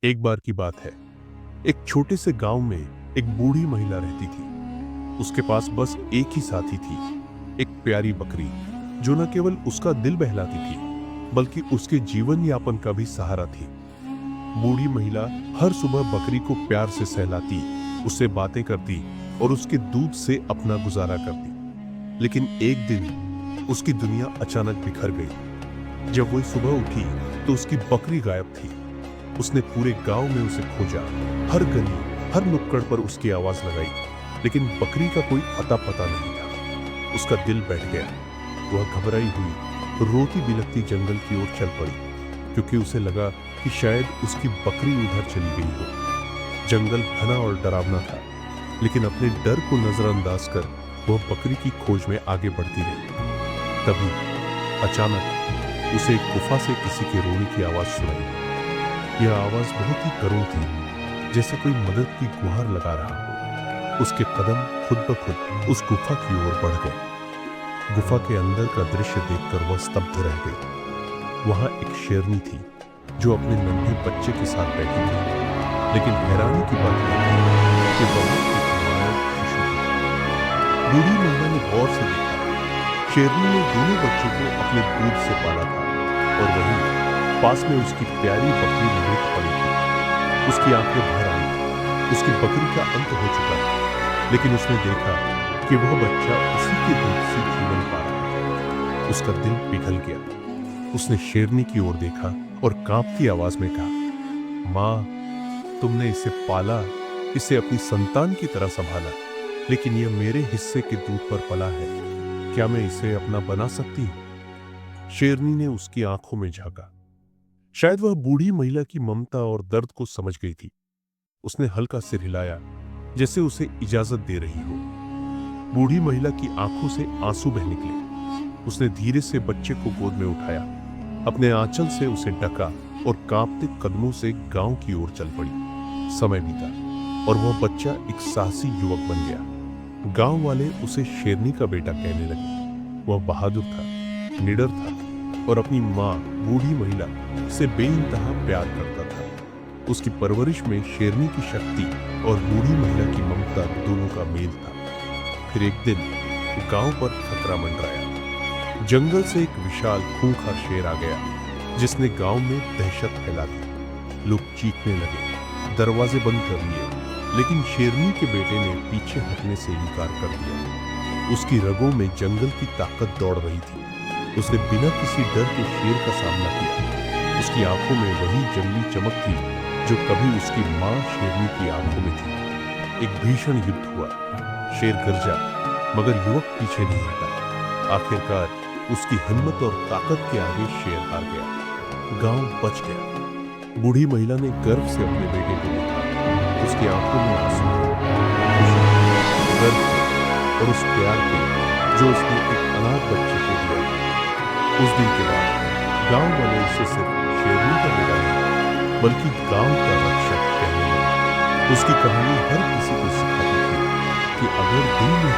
एक बार की बात है। एक छोटे से गांव में एक बूढ़ी महिला रहती थी। उसके पास बस एक ही साथी थी, एक प्यारी बकरी, जो न केवल उसका दिल बहलाती थी बल्कि उसके जीवन यापन का भी सहारा थी। बूढ़ी महिला हर सुबह बकरी को प्यार से सहलाती, उससे बातें करती और उसके दूध से अपना गुजारा करती। लेकिन एक दिन उसकी दुनिया अचानक बिखर गई। जब वो सुबह उठी तो उसकी बकरी गायब थी। उसने पूरे गांव में उसे खोजा, हर गली, हर नुक्कड़ पर उसकी आवाज लगाई, लेकिन बकरी का कोई अता पता नहीं था। उसका दिल बैठ गया। वह घबराई हुई रोती बिलखती जंगल की ओर चल पड़ी, क्योंकि उसे लगा कि शायद उसकी बकरी उधर चली गई हो। जंगल घना और डरावना था, लेकिन अपने डर को नजरअंदाज कर वह बकरी की खोज में आगे बढ़ती रही। तभी अचानक उसे एक गुफा से किसी के रोने की आवाज सुनाई। यह आवाज बहुत ही करुण थी, जैसे कोई मदद की गुहार लगा रहा हो। उसके कदम खुद ब खुद उस गुफा की ओर बढ़ गए। गुफा के अंदर का दृश्य देखकर वह स्तब्ध रह गई। वहां एक शेरनी थी, जो अपने नन्हे बच्चे के साथ बैठी थी। लेकिन हैरानी की बात यह थी कि वह एक मानव शिशु थी। बूढ़ी महिला ने गौर से देखा। शेरनी ने दोनों बच्चों को अपने दूध से पाला था, और वहीं पास में उसकी प्यारी बकरी मृत पड़ी थी। उसकी आंखें भर आई। उसकी बकरी का अंत हो चुका था, लेकिन उसने देखा कि वह बच्चा उसी के दूध से जीवन पा रहा था। उसका दिल पिघल गया। उसने शेरनी की ओर देखा और कांपती आवाज में कहा, माँ, तुमने इसे पाला, इसे अपनी संतान की तरह संभाला, लेकिन यह मेरे हिस्से के दूध पर पला है। क्या मैं इसे अपना बना सकती हूं? शेरनी ने उसकी आंखों में झांका। शायद वह बूढ़ी महिला की ममता और दर्द को समझ गई थी। उसने हल्का सिर हिलाया, जैसे उसे इजाजत दे रही हो। बूढ़ी महिला की आंखों से आंसू बह निकले। उसने धीरे से बच्चे को गोद में उठाया, अपने आंचल से उसे ढका और कांपते कदमों से गांव की ओर चल पड़ी। समय बीता और वह बच्चा एक साहसी युवक बन गया। गांव वाले उसे शेरनी का बेटा कहने लगे। वह बहादुर था, निडर था और अपनी माँ बूढ़ी महिला से बेइंतहा प्यार करता था। उसकी परवरिश में शेरनी की शक्ति और बूढ़ी महिला की ममता दोनों का मेल था। फिर एक दिन गांव पर खतरा मंडराया। जंगल से एक विशाल खूंखार शेर आ गया, जिसने गांव में दहशत फैला दी। लोग चीखने लगे, दरवाजे बंद कर दिए, लेकिन शेरनी के बेटे ने पीछे हटने से इनकार कर दिया। उसकी रगों में जंगल की ताकत दौड़ रही थी। उसने बिना किसी डर के शेर का सामना किया। उसकी आंखों में वही जंगली चमक थी जो कभी उसकी मां शेरनी की आंखों में थी। एक भीषण युद्ध हुआ। शेर गरजा, मगर युवक पीछे नहीं हटा। आखिरकार उसकी हिम्मत और ताकत के आगे शेर हार गया। गांव बच गया। बूढ़ी महिला ने गर्व से अपने बेटे को देखा। उसकी आंखों में आंसू थे, खुशी, गर्व और उस प्यार के जो उसने एक अनाथ बच्चे को दिया। उस दिन के बाद गांव वाले उसे सिर्फ शेरनी का बेटा नहीं, बल्कि गांव का रक्षक कहने लगे। उसकी कहानी हर किसी को सिखाती थी कि अगर दिल में